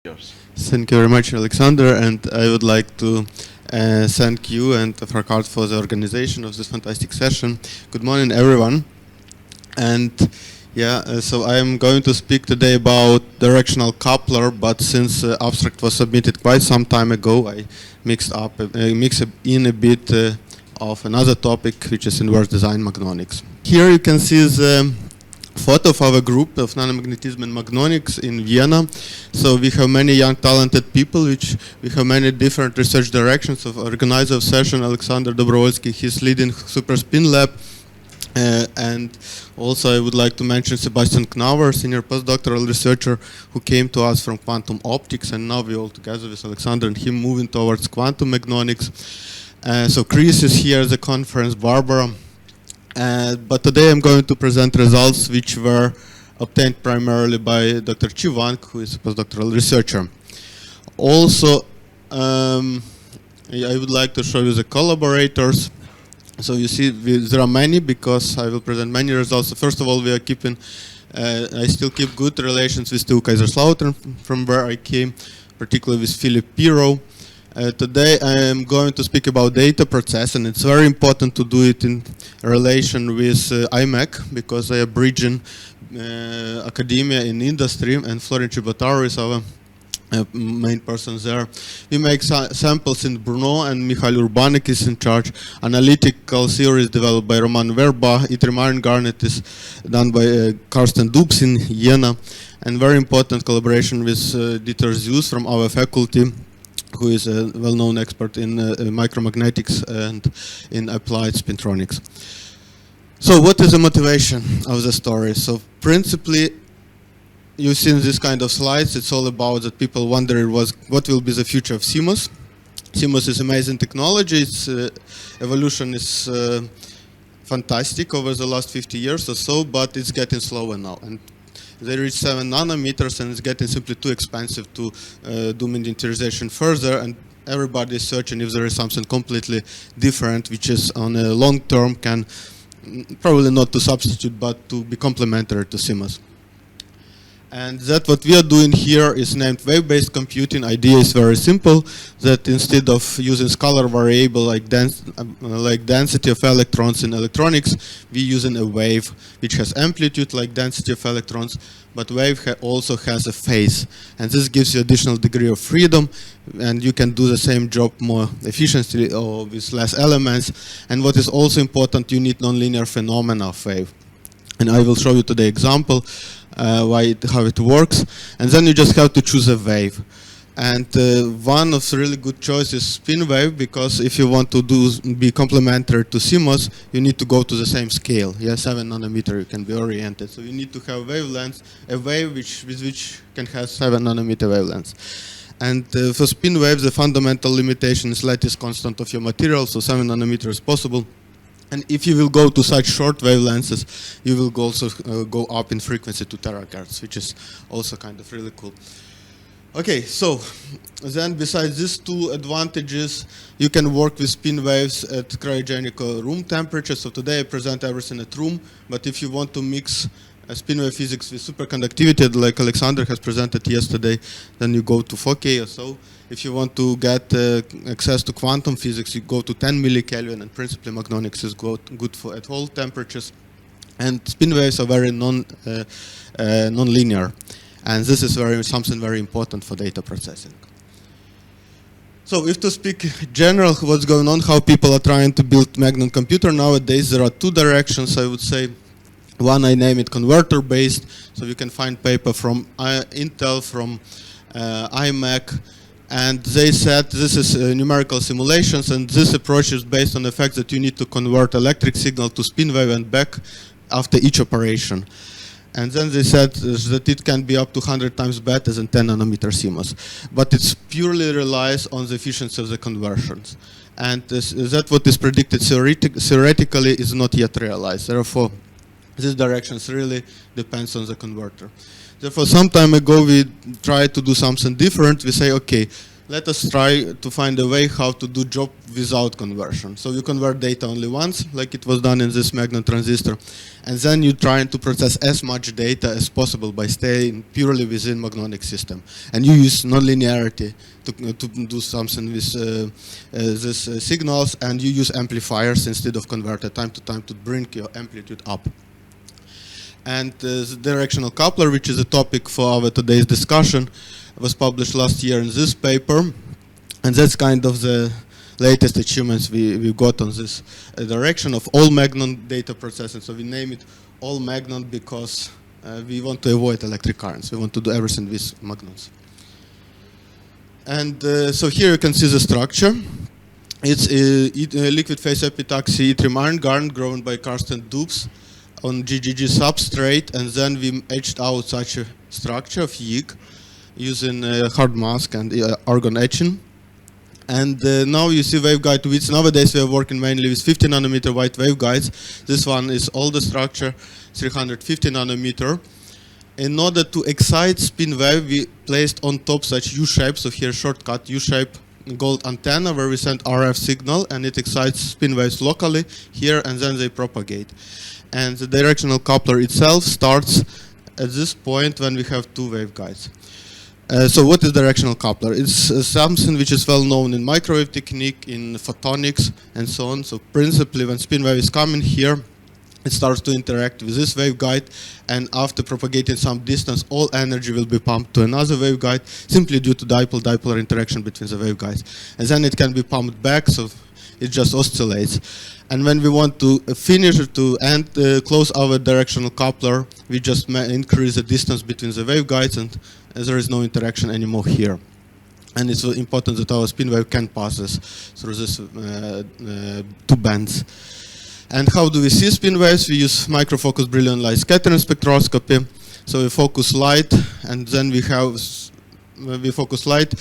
Yours. Thank you very much, Alexander, and I would like to thank you and Farkart for the organization of this fantastic session. Good morning, everyone. And so I am going to speak today about directional coupler, but since abstract was submitted quite some time ago, I mixed in a bit of another topic, which is inverse design magnonics. Here you can see the photo of our group of nanomagnetism and magnonics in Vienna. So we have many young talented people, we have many different research directions. Of organizer of session, Alexander Dobrovolsky, he's leading Super Spin Lab. And also I would like to mention Sebastian Knauer, senior postdoctoral researcher who came to us from quantum optics, and now we all together with Alexander and him moving towards quantum magnonics. So Chris is here at the conference, Barbara. But today I'm going to present results which were obtained primarily by Dr. Chumak, who is a postdoctoral researcher. Also, I would like to show you the collaborators. So you see, there are many because I will present many results. So first of all, I still keep good relations with TU Kaiserslautern, from where I came, particularly with Philip Pirro. Today I am going to speak about data process, and it's very important to do it in relation with IMEC, because they are bridging academia and industry, and Florian Cibotaru is our main person there. We make samples in Brno, and Michael Urbanek is in charge. Analytical theory is developed by Roman Verba. Itrimarin Garnet is done by Karsten Dubs in Jena, and very important collaboration with Dieter Zeus from our faculty, who is a well-known expert in micromagnetics and in applied spintronics. So what is the motivation of the story? So principally, you've seen this kind of slides. It's all about that people wonder what will be the future of CMOS. CMOS is amazing technology. Its evolution is fantastic over the last 50 years or so, but it's getting slower now. And they reach 7 nanometers, and it's getting simply too expensive to do miniaturization further, and everybody is searching if there is something completely different, which is on a long term can probably not to substitute, but to be complementary to CMOS. And that what we are doing here is named wave-based computing. Idea is very simple, that instead of using scalar variable like density of electrons in electronics, we're using a wave which has amplitude like density of electrons, but wave also has a phase. And this gives you additional degree of freedom, and you can do the same job more efficiently or with less elements. And what is also important, you need nonlinear phenomena of wave. And I will show you today example how it works, and then you just have to choose a wave. And one of the really good choices is spin wave, because if you want to be complementary to CMOS, you need to go to the same scale. 7 nanometer you can be oriented. So you need to have wavelengths, a wave with which can have 7 nanometer wavelengths. And for spin waves, the fundamental limitation is lattice constant of your material, so 7 nanometer is possible. And if you will go to such short wavelengths, you will also go up in frequency to terahertz, which is also kind of really cool. Okay, so then besides these two advantages, you can work with spin waves at cryogenic room temperature. So today I present everything at room, but if you want to mix spin wave physics with superconductivity, like Alexander has presented yesterday, then you go to 4K or so. If you want to get access to quantum physics, you go to 10 millikelvin, and principally magnonics is good for at all temperatures. And spin waves are very non-linear, and this is something very important for data processing. So if to speak general what's going on, how people are trying to build magnon computer nowadays, there are two directions, I would say. One, I name it converter-based, so you can find paper from Intel, from IMEC, and they said this is numerical simulations, and this approach is based on the fact that you need to convert electric signal to spin wave and back after each operation. And then they said that it can be up to 100 times better than 10 nanometer CMOS. But it purely relies on the efficiency of the conversions. And that what is predicted theoretically is not yet realized. Therefore, this direction really depends on the converter. Therefore, some time ago we tried to do something different. We say, okay, let us try to find a way how to do job without conversion. So you convert data only once, like it was done in this magnet transistor, and then you try to process as much data as possible by staying purely within magnetic system. And you use non-linearity to do something with these signals, and you use amplifiers instead of converter time to time to bring your amplitude up. And the directional coupler, which is a topic for our today's discussion, was published last year in this paper, and that's kind of the latest achievements we got on this direction of all magnon data processing. So we name it all magnon because we want to avoid electric currents. We want to do everything with magnons. And so here you can see the structure. It's a liquid phase epitaxy yttrium iron garnet grown by Karsten dupes on GGG substrate, and then we etched out such a structure of YIG using hard mask and argon etching. And now you see waveguide widths. Nowadays we are working mainly with 50 nanometer wide waveguides. This one is older structure, 350 nanometer. In order to excite spin wave, we placed on top such U-shape, so here shortcut U-shape gold antenna where we send RF signal and it excites spin waves locally here, and then they propagate. And the directional coupler itself starts at this point when we have two waveguides. So what is directional coupler? It's something which is well known in microwave technique, in photonics, and so on. So principally, when spin wave is coming here, it starts to interact with this waveguide, and after propagating some distance, all energy will be pumped to another waveguide, simply due to dipole-dipolar interaction between the waveguides. And then it can be pumped back, so it just oscillates. And when we want to finish it to end, close our directional coupler, we just increase the distance between the waveguides, and there is no interaction anymore here. And it's important that our spin wave can pass this through these two bands. And how do we see spin waves? We use microfocus brilliant light scattering spectroscopy. So we focus light, and then we have, when we focus light,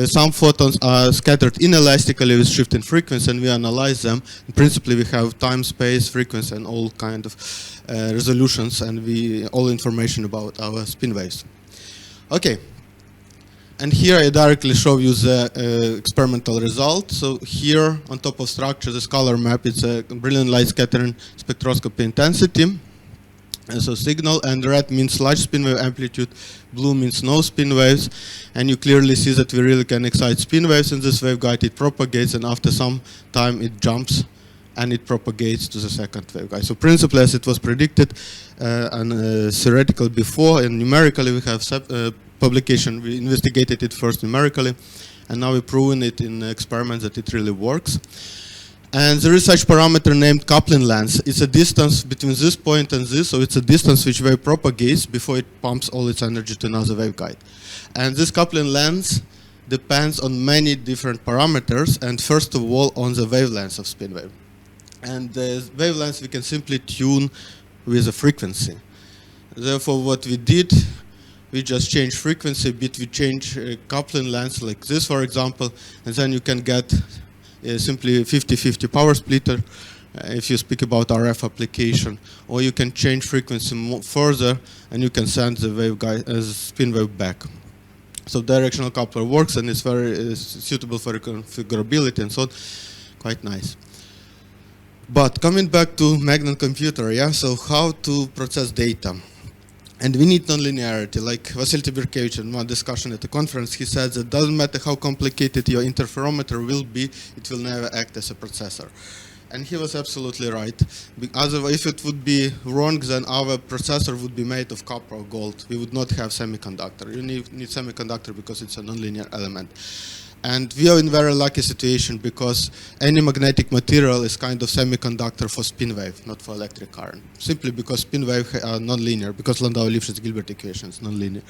some photons are scattered inelastically with shifting frequency, and we analyze them. And principally, we have time, space, frequency, and all kind of resolutions, and all information about our spin waves. Okay, and here I directly show you the experimental result. So here, on top of structure, this color map, it's a brilliant light scattering spectroscopy intensity. And so signal, and red means large spin wave amplitude, blue means no spin waves, and you clearly see that we really can excite spin waves in this waveguide. It propagates, and after some time it jumps and it propagates to the second waveguide. So principally, as it was predicted and theoretical before, and numerically we have publication. We investigated it first numerically, and now we've proven it in experiments that it really works. And there is such parameter named coupling length. It's a distance between this point and this, so it's a distance which wave propagates before it pumps all its energy to another waveguide. And this coupling length depends on many different parameters, and first of all on the wavelength of spin wave. And the wavelength we can simply tune with a frequency. Therefore, what we did, we just change frequency bit, we change coupling length like this, for example, and then you can get simply 50-50 power splitter if you speak about RF application, or you can change frequency further and you can send the waveguide as spin wave back. So directional coupler works, and it's very suitable for configurability and so on. Quite nice. But coming back to magnet computer, yeah, so how to process data. And we need non-linearity. Like Vasil Tibirkevich in one discussion at the conference, he said that it doesn't matter how complicated your interferometer will be, it will never act as a processor. And he was absolutely right. Otherwise, if it would be wrong, then our processor would be made of copper or gold. We would not have semiconductor. You need semiconductor because it's a non-linear element. And we are in a very lucky situation because any magnetic material is kind of semiconductor for spin wave, not for electric current. Simply because spin wave are non-linear, because Landau-Lifshitz-Gilbert equation is non-linear.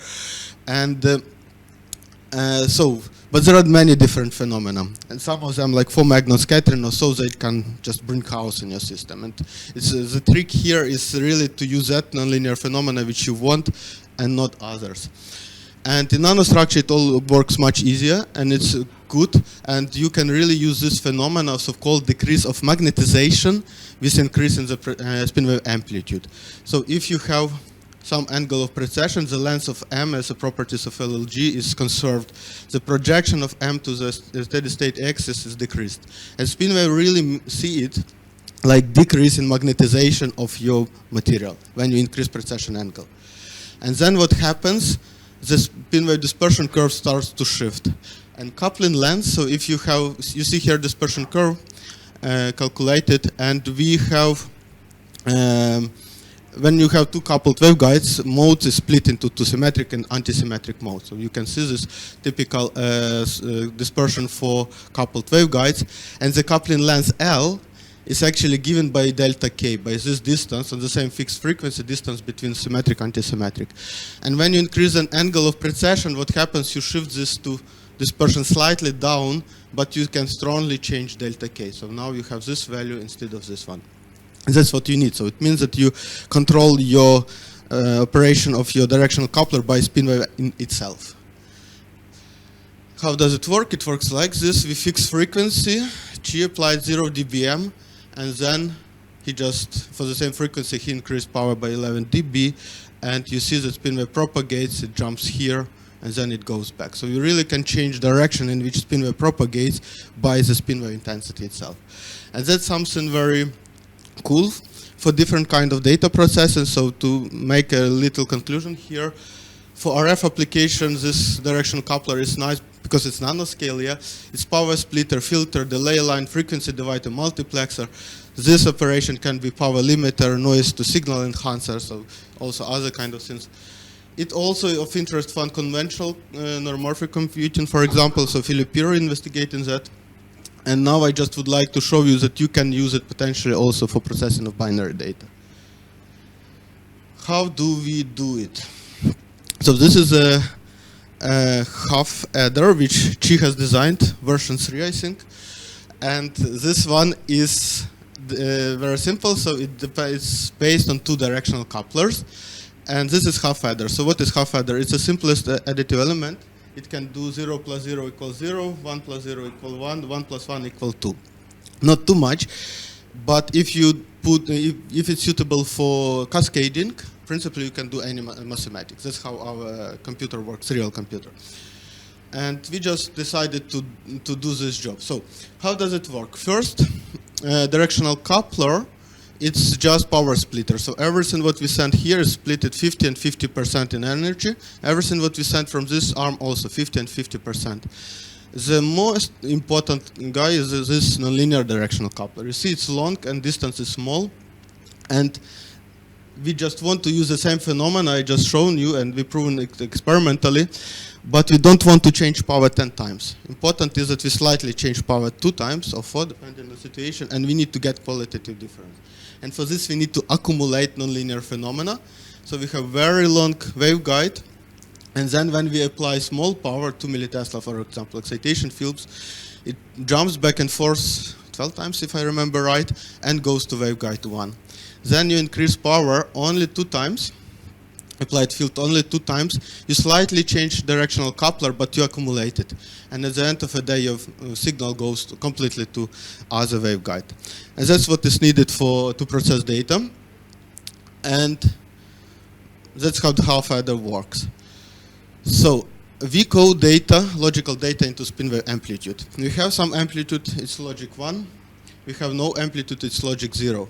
And but there are many different phenomena, and some of them, like for magnet scattering or so, they can just bring chaos in your system. And it's, the trick here is really to use that nonlinear phenomena which you want and not others. And in nanostructure, it all works much easier, and it's good. And you can really use this phenomena of so-called decrease of magnetization with increase in the spin wave amplitude. So if you have some angle of precession, the length of M as a properties of LLG is conserved. The projection of M to the steady state axis is decreased. And spin wave really see it like decrease in magnetization of your material when you increase precession angle. And then what happens, the spin wave dispersion curve starts to shift. And coupling length, so if you have, you see here dispersion curve calculated, and we have, when you have two coupled waveguides, modes is split into two symmetric and antisymmetric modes. So you can see this typical dispersion for coupled waveguides. And the coupling length L is actually given by delta K, by this distance on the same fixed frequency distance between symmetric and antisymmetric. And when you increase an angle of precession, what happens, you shift this to dispersion slightly down, but you can strongly change delta K. So now you have this value instead of this one. And that's what you need. So it means that you control your operation of your directional coupler by spin wave in itself. How does it work? It works like this. We fix frequency, G applied 0 dBm, and then he just, for the same frequency, he increased power by 11 dB, and you see that spin wave propagates, it jumps here, and then it goes back. So you really can change direction in which spin wave propagates by the spin wave intensity itself. And that's something very cool for different kind of data processing. So to make a little conclusion here, for RF applications, this directional coupler is nice because it's nanoscale, yeah. It's power splitter, filter, delay line, frequency divider, multiplexer. This operation can be power limiter, noise to signal enhancer, so also other kind of things. It also of interest for unconventional neuromorphic computing, for example, so Philip Piro investigating that. And now I just would like to show you that you can use it potentially also for processing of binary data. How do we do it? So this is a half adder which Chi has designed, version 3 I think. And this one is very simple, so it's based on two directional couplers. And this is half adder. So what is half adder? It's the simplest additive element. It can do 0 plus 0 equals 0, 1 plus 0 equals 1, 1 plus 1 equals 2. Not too much, but if you put, if it's suitable for cascading, principally you can do any mathematics. That's how our computer works, real computer. And we just decided to do this job. So how does it work? First, directional coupler, it's just power splitter. So everything what we send here is split at 50 and 50% in energy. Everything what we send from this arm also 50 and 50%. The most important guy is this nonlinear directional coupler. You see it's long and distance is small. And we just want to use the same phenomena I just shown you, and we proven it experimentally, but we don't want to change power 10 times. Important is that we slightly change power 2 times or 4, depending on the situation, and we need to get qualitative difference. And for this, we need to accumulate nonlinear phenomena. So we have very long waveguide, and then when we apply small power, 2 millitesla, for example, excitation fields, it jumps back and forth 12 times, if I remember right, and goes to waveguide 1. Then you increase power only 2 times, applied field only 2 times, you slightly change directional coupler, but you accumulate it. And at the end of the day, your signal goes completely to other waveguide. And that's what is needed to process data. And that's how the half adder works. So we code data, logical data, into spin wave amplitude. We have some amplitude, it's logic 1. We have no amplitude, it's logic 0.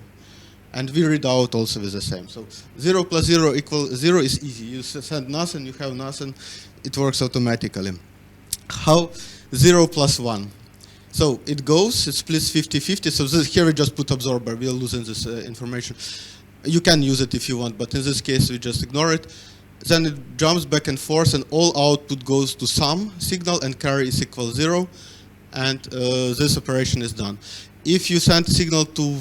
And we read out also with the same. So 0 plus 0 equals 0 is easy. You send nothing, you have nothing. It works automatically. How 0 plus 1? So it goes, it splits 50-50. So this, here we just put absorber. We are losing this information. You can use it if you want, but in this case we just ignore it. Then it jumps back and forth, and all output goes to some signal, and carry is equal 0. And this operation is done. If you send signal to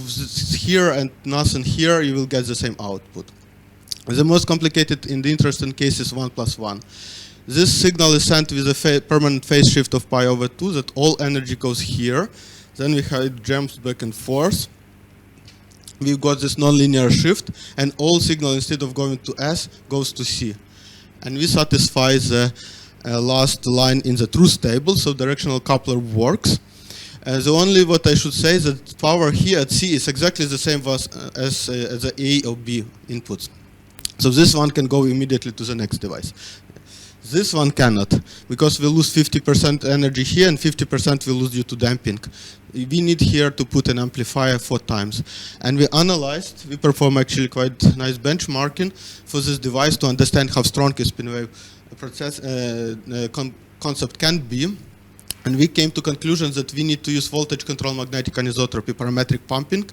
here and nothing here, you will get the same output. The most complicated in the interesting case is 1 plus 1. This signal is sent with a permanent phase shift of pi over 2, that all energy goes here. Then we have it jumps back and forth. We've got this nonlinear shift, and all signal, instead of going to S, goes to C. And we satisfy the last line in the truth table, so directional coupler works. The only what I should say is that power here at C is exactly the same as the A or B inputs. So this one can go immediately to the next device. This one cannot, because we lose 50% energy here and 50% we lose due to damping. We need here to put an amplifier 4 times. And we analyzed, we performed actually quite nice benchmarking for this device to understand how strong a spin wave process concept can be. And we came to conclusions that we need to use voltage control magnetic anisotropy parametric pumping.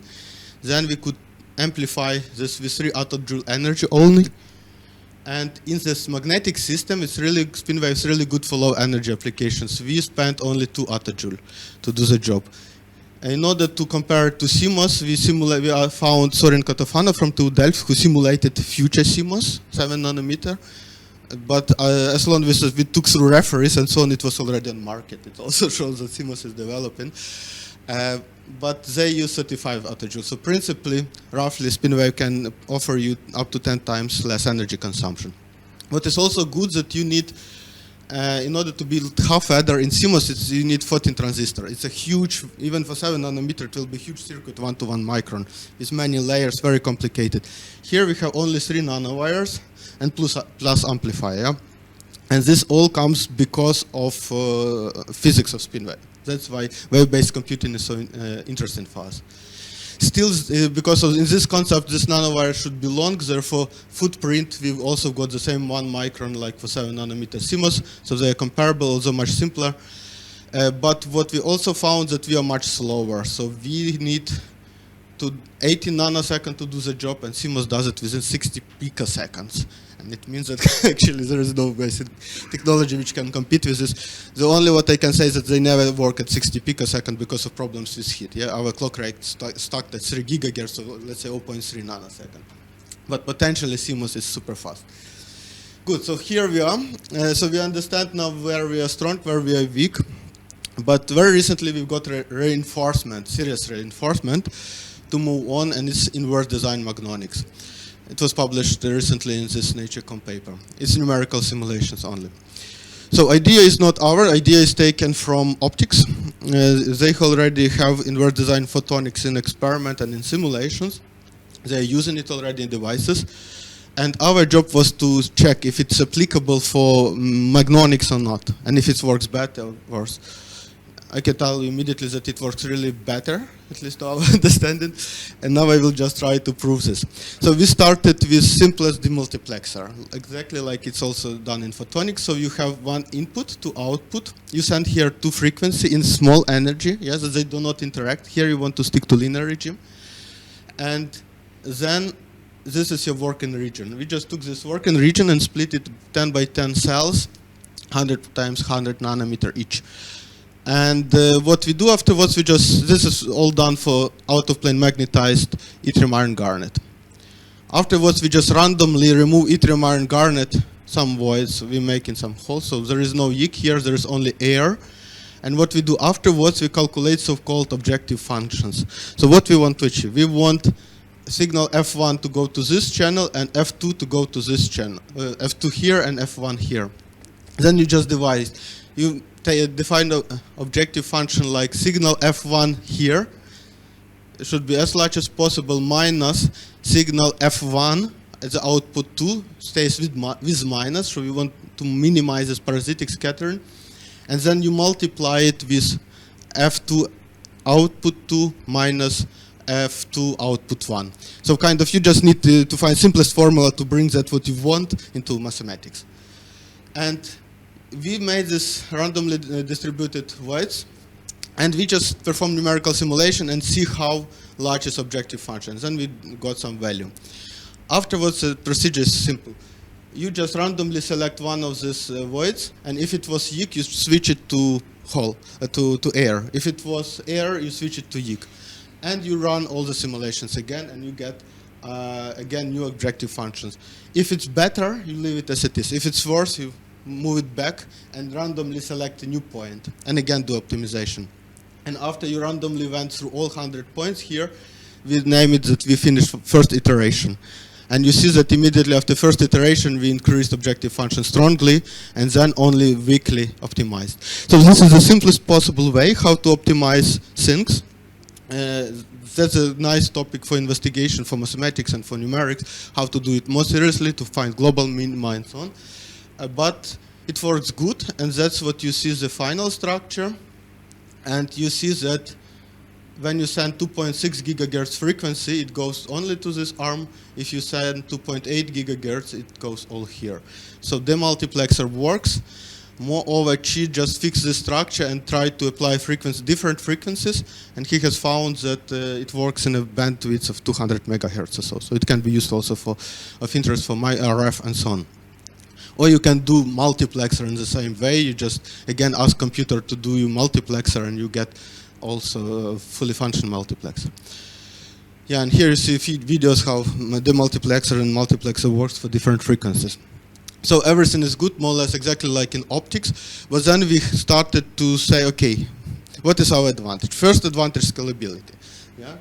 Then we could amplify this with 3 attojoule energy only. And in this magnetic system, spin wave is really good for low energy applications. We spent only 2 attojoule to do the job. And in order to compare it to CMOS, we found Sorin Kotofana from TU Delft who simulated future CMOS, 7 nanometer. But as long as we took through referees and so on, it was already on market. It also shows that CMOS is developing. But they use 35 attojoule. So principally, roughly, spin wave can offer you up to 10 times less energy consumption. What is also good that you need, in order to build half adder in CMOS, you need 14 transistors. It's a huge, even for 7 nanometer, it will be a huge circuit, 1 to 1 micron, with many layers, very complicated. Here we have only 3 nanowires and plus amplifier. And this all comes because of physics of spin wave. That's why wave-based computing is so interesting for us. Still, because in this concept, this nanowire should be long, therefore footprint, we've also got the same 1 micron like for 7 nanometer CMOS, so they are comparable, although much simpler. But what we also found that we are much slower, so we need to 80 nanoseconds to do the job, and CMOS does it within 60 picoseconds. And it means that actually there is no basic technology which can compete with this. The only what I can say is that they never work at 60 picoseconds because of problems with heat. Yeah, our clock rate stuck at 3 gigahertz, so let's say 0.3 nanosecond. But potentially CMOS is super fast. Good, so here we are. So we understand now where we are strong, where we are weak. But very recently we've got reinforcement, serious reinforcement to move on, and it's inverse design magnonics. It was published recently in this Nature.com paper. It's numerical simulations only. So idea is not our idea is taken from optics. They already have inverse design photonics in experiment and in simulations. They are using it already in devices. And our job was to check if it's applicable for magnonics or not, and if it works better or worse. I can tell you immediately that it works really better, at least to our understanding, and now I will just try to prove this. So we started with simplest demultiplexer, exactly like it's also done in photonics. So you have 1 input to output. You send here 2 frequency in small energy, yes, they do not interact. Here you want to stick to linear regime. And then this is your working region. We just took this working region and split it 10 by 10 cells, 100 times 100 nanometer each. And what we do afterwards, this is all done for out-of-plane magnetized yttrium iron garnet. Afterwards, we just randomly remove yttrium iron garnet, some voids, we make in some holes, so there is no YIG here, there is only air. And what we do afterwards, we calculate so-called objective functions. So what we want to achieve? We want signal F1 to go to this channel and F2 to go to this channel. F2 here and F1 here. Then you just divide. You define the objective function like signal F1 here. It should be as large as possible minus signal F1 as the output 2 stays with minus, so we want to minimize this parasitic scattering. And then you multiply it with F2 output 2 minus F2 output 1. So kind of you just need to find simplest formula to bring that what you want into mathematics. And we made this randomly distributed weights, and we just perform numerical simulation and see how large is objective function. Then we got some value. Afterwards, the procedure is simple. You just randomly select one of these voids, and if it was YIG, you switch it to to air. If it was air, you switch it to YIG. And you run all the simulations again, and you get, again, new objective functions. If it's better, you leave it as it is. If it's worse, you move it back and randomly select a new point, and again do optimization. And after you randomly went through all 100 points here, we name it that we finished first iteration. And you see that immediately after first iteration, we increased objective function strongly, and then only weakly optimized. So this is the simplest possible way how to optimize things. That's a nice topic for investigation for mathematics and for numerics, how to do it more seriously, to find global minima and so on. But it works good, and that's what you see the final structure. And you see that when you send 2.6 gigahertz frequency, it goes only to this arm. If you send 2.8 gigahertz, it goes all here. So the multiplexer works. Moreover, Chi just fixed the structure and tried to apply different frequencies, and he has found that it works in a bandwidth of 200 megahertz or so. So it can be used also of interest for my RF and so on. Or you can do multiplexer in the same way. You just, again, ask computer to do you multiplexer, and you get also a fully functional multiplexer. Yeah, and here you see videos how the multiplexer and multiplexer works for different frequencies. So everything is good, more or less exactly like in optics. But then we started to say, okay, what is our advantage? First advantage, scalability. Yeah?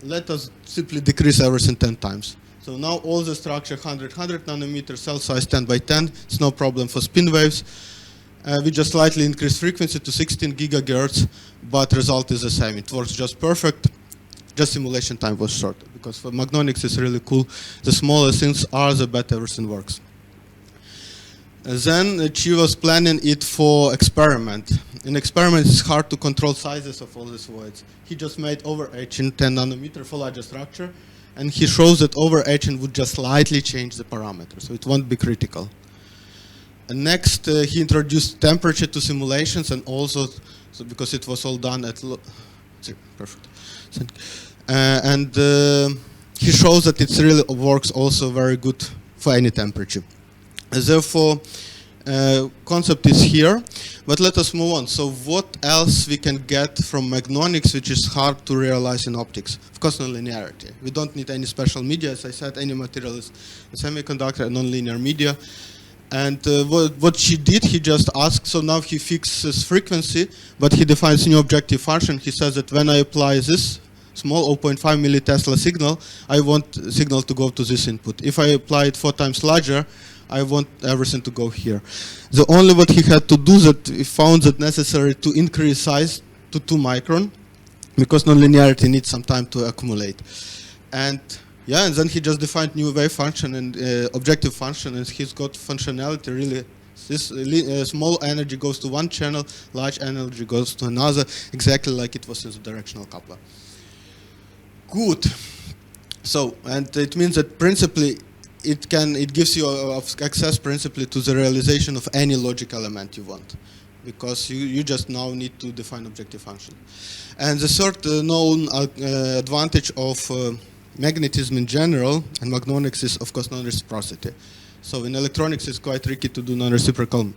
Let us simply decrease everything 10 times. So now all the structure 100 nanometer, cell size 10 by 10. It's no problem for spin waves. We just slightly increase frequency to 16 gigahertz, but result is the same. It works just perfect. Just simulation time was shorter, because for magnonics it's really cool. The smaller things are, the better everything works. Then she was planning it for experiment. In experiment, it's hard to control sizes of all these voids. He just made overetching 10 nanometer for larger structure, and he shows that overetching would just slightly change the parameter, so it won't be critical. And next, he introduced temperature to simulations, and also, so because it was all done at perfect. He shows that it really works also very good for any temperature. Therefore, concept is here, but let us move on. So what else we can get from magnonics which is hard to realize in optics? Of course, non-linearity. We don't need any special media. As I said, any material is a semiconductor, a non-linear media. And what she did, he just asked, so now he fixes frequency, but he defines new objective function. He says that when I apply this small 0.5 millitesla signal, I want signal to go to this input. If I apply it 4 times larger, I want everything to go here. The only what he had to do that he found it necessary to increase size to 2 micron, because nonlinearity needs some time to accumulate. And yeah, and then he just defined new wave function and objective function, and he's got functionality really. This small energy goes to one channel, large energy goes to another, exactly like it was in the directional coupler. Good. So, and it means that principally it gives you access principally to the realization of any logic element you want, because you just now need to define objective function. And the third known advantage of magnetism in general and magnonics is, of course, non-reciprocity. So in electronics, it's quite tricky to do non-reciprocal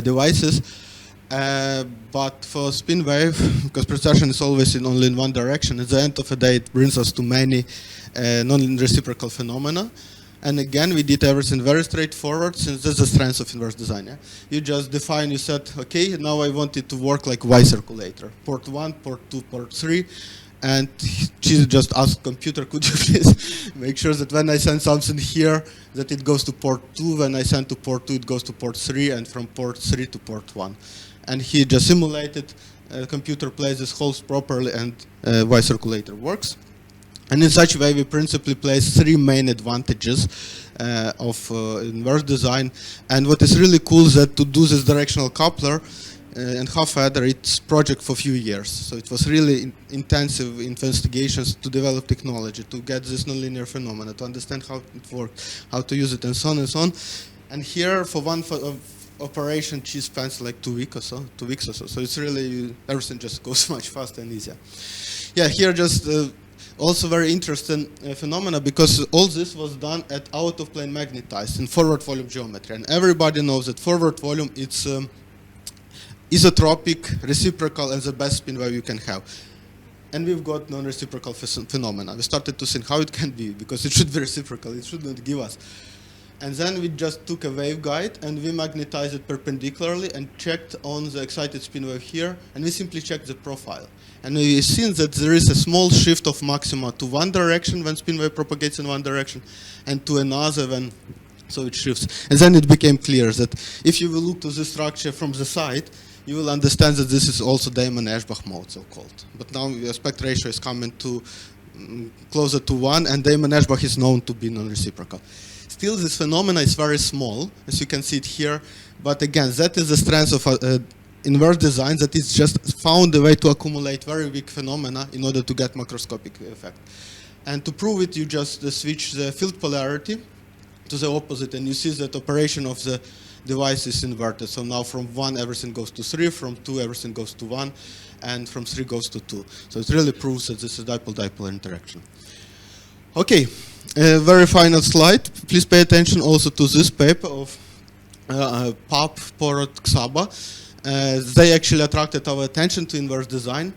devices. But for spin wave, because precession is always only in one direction, at the end of the day, it brings us to many non-reciprocal phenomena. And again, we did everything very straightforward, since that's the strength of inverse design. Yeah? You just define, you said, okay, now I want it to work like Y circulator. Port 1, port 2, port 3. And she just asked computer, could you please make sure that when I send something here, that it goes to port 2, when I send to port 2, it goes to port 3, and from port 3 to port 1. And he just simulated, computer plays this holes properly, and Y circulator works. And in such a way, we principally place 3 main advantages of inverse design. And what is really cool is that to do this directional coupler and half-adder, it's project for a few years. So it was really intensive investigations to develop technology, to get this nonlinear phenomena, to understand how it works, how to use it, and so on and so on. And here, for one operation, she spends like 2 weeks or so. So it's really, everything just goes much faster and easier. Yeah, here just also very interesting phenomena, because all this was done at out-of-plane magnetized in forward volume geometry. And everybody knows that forward volume, it's isotropic, reciprocal, and the best spin wave you can have. And we've got non-reciprocal phenomena. We started to think how it can be, because it should be reciprocal, it should not give us. And then we just took a waveguide and we magnetized it perpendicularly and checked on the excited spin wave here, and we simply checked the profile. And we've seen that there is a small shift of maxima to one direction when spin wave propagates in one direction, and to another when so it shifts. And then it became clear that if you will look to the structure from the side, you will understand that this is also Damon-Ashbach mode, so-called. But now the aspect ratio is coming to closer to 1, and Damon-Ashbach is known to be non-reciprocal. Still, this phenomena is very small, as you can see it here. But again, that is the strength of inverse design, that it's just found a way to accumulate very weak phenomena in order to get macroscopic effect. And to prove it, you just switch the field polarity to the opposite, and you see that operation of the device is inverted. So now from 1 everything goes to 3, from 2 everything goes to 1, and from 3 goes to 2. So it really proves that this is dipole-dipole interaction. Okay, very final slide. Please pay attention also to this paper of Pap, Porot, Xaba. They actually attracted our attention to inverse design.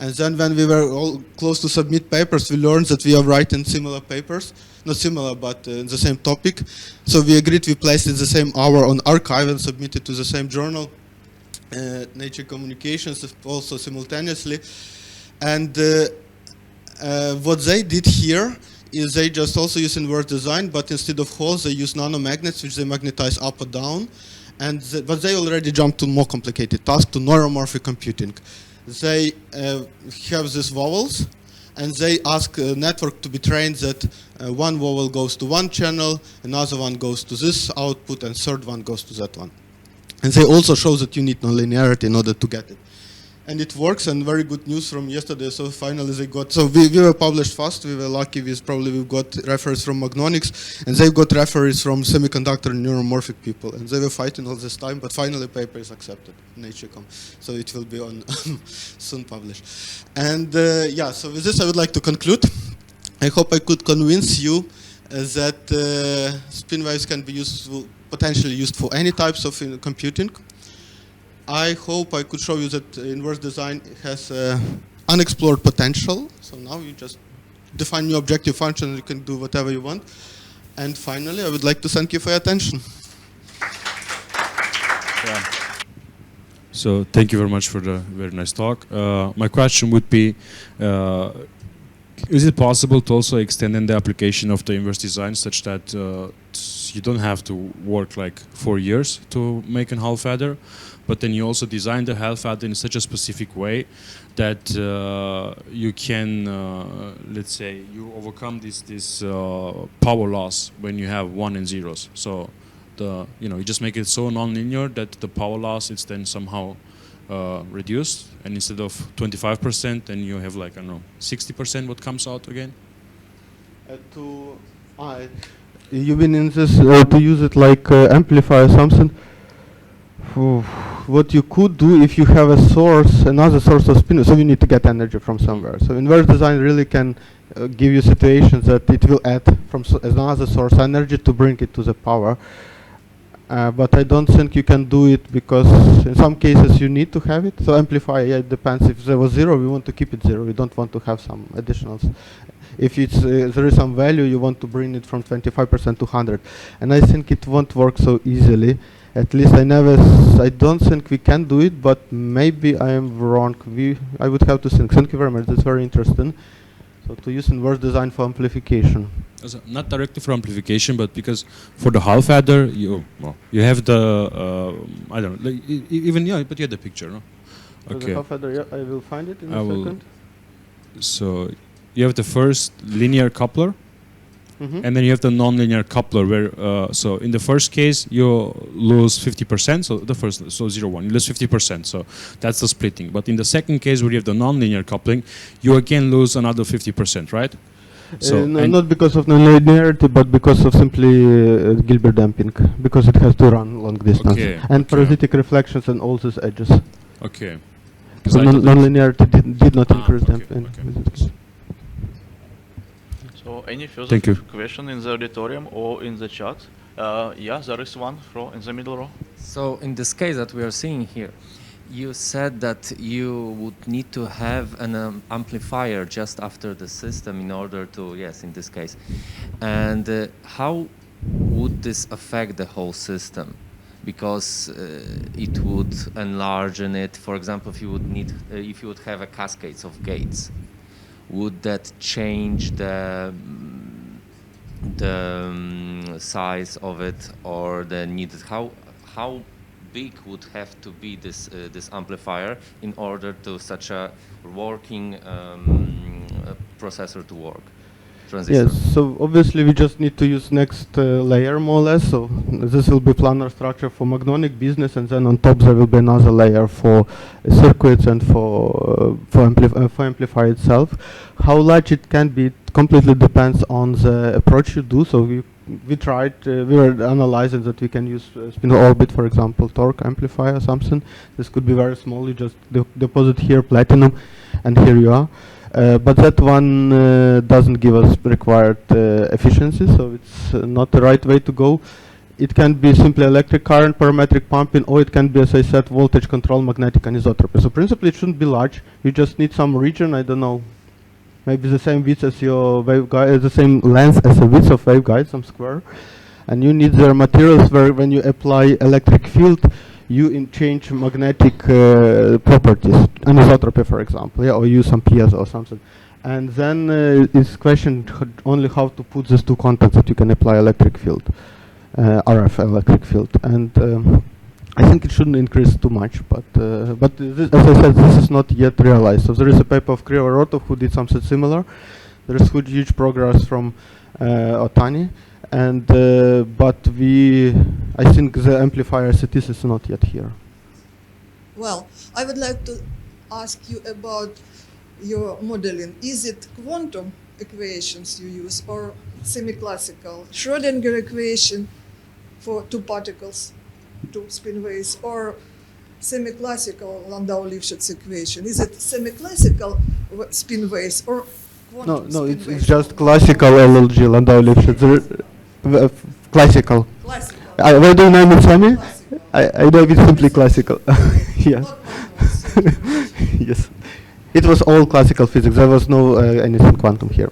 And then when we were all close to submit papers, we learned that we are writing similar papers. Not similar, but in the same topic. So we agreed we placed it the same hour on archive and submitted to the same journal, Nature Communications, also simultaneously. And what they did here is they just also use inverse design, but instead of holes, they use nanomagnets, which they magnetize up or down. But they already jumped to more complicated task, to neuromorphic computing. They have these vowels, and they ask a network to be trained that one vowel goes to one channel, another one goes to this output, and third one goes to that one. And they also show that you need non-linearity in order to get it. And it works, and very good news from yesterday. So finally they got, so we were published fast. We were lucky with probably we've got reference from Magnonics, and they've got reference from semiconductor neuromorphic people. And they were fighting all this time, but finally paper is accepted, Nature.com. So it will be on soon published. And yeah, so with this I would like to conclude. I hope I could convince you that spin waves can be useful, potentially used for any types of computing. I hope I could show you that inverse design has unexplored potential. So now you just define your objective function and you can do whatever you want. And finally, I would like to thank you for your attention. Yeah. So thank you very much for the very nice talk. My question would be, is it possible to also extend in the application of the inverse design such that you don't have to work like 4 years to make an half adder, but then you also design the half adder in such a specific way that you can, let's say, you overcome this power loss when you have 1 and zeros. So you just make it so non-linear that the power loss is then somehow reduced, and instead of 25%, then you have like, I don't know, 60% what comes out again? You mean in this, to use it like amplifier or something? What you could do if you have a source, another source of spin, so you need to get energy from somewhere. So inverse design really can give you situations that it will add from another source energy to bring it to the power. But I don't think you can do it because in some cases you need to have it. So amplifier, yeah, it depends. If there was 0, we want to keep it 0. We don't want to have some additionals. If it's there is some value, you want to bring it from 25% to 100. And I think it won't work so easily. At least I don't think we can do it, but maybe I am wrong. I would have to think. Thank you very much. That's very interesting. So to use inverse design for amplification. Also not directly for amplification, but because for the half adder, you have the I don't know, even but you have the picture, no? Okay. The half adder, yeah, I will find it in a second. So you have the first linear coupler. Mm-hmm. And then you have the non-linear coupler where, so in the first case, you lose 50%, so the first, so 0, 1, you lose 50%, so that's the splitting. But in the second case where you have the non-linear coupling, you again lose another 50%, right? So no, not because of non-linearity, but because of simply Gilbert damping, because it has to run long distance. Okay, and parasitic reflections and all these edges. Okay. So non-linearity did not increase damping. Okay. So any further question in the auditorium or in the chat? Yeah, there is one in the middle row. So in this case that we are seeing here, you said that you would need to have an amplifier just after the system in order to, yes, in this case. And how would this affect the whole system? Because it would enlarge it. For example, if you would have a cascades of gates, would that change the size of it or the needed? How big would have to be this amplifier in order to such a working processor to work? Transistor. Yes, so obviously we just need to use next layer more or less. So this will be planar structure for Magnonic business, and then on top there will be another layer for circuits and for amplifier itself. How large it can be completely depends on the approach you do. So we tried, we were analyzing that we can use spin orbit, for example, torque amplifier or something. This could be very small. You just deposit here platinum, and here you are. But that one doesn't give us required efficiency, so it's not the right way to go. It can be simply electric current parametric pumping, or it can be, as I said, voltage control magnetic anisotropy. So principally it shouldn't be large. You just need some region, I don't know, maybe the same width as your waveguide, the same length as the width of waveguide, some square. And you need the materials where when you apply electric field, you change magnetic properties, anisotropy, for example, yeah, or use some piezo or something. And then it's question only how to put these two contacts that you can apply electric field, RF electric field. And I think it shouldn't increase too much, but this, as I said, this is not yet realized. So there is a paper of Krivorotov who did something similar. There is huge progress from Otani. And but I think the amplifier cities is not yet here. Well, I would like to ask you about your modeling. Is it quantum equations you use or semi-classical Schrödinger equation for two particles, two spinways, or semi-classical Landau-Lifshitz equation? Is it semi-classical spinways or quantum No, spinways? it's just classical LLG Landau-Lifshitz. Classical. Classical. Why do you name it semi? Classical. I know it's simply classical. Yeah. Not quantum. Yes. It was all classical physics. There was no anything quantum here.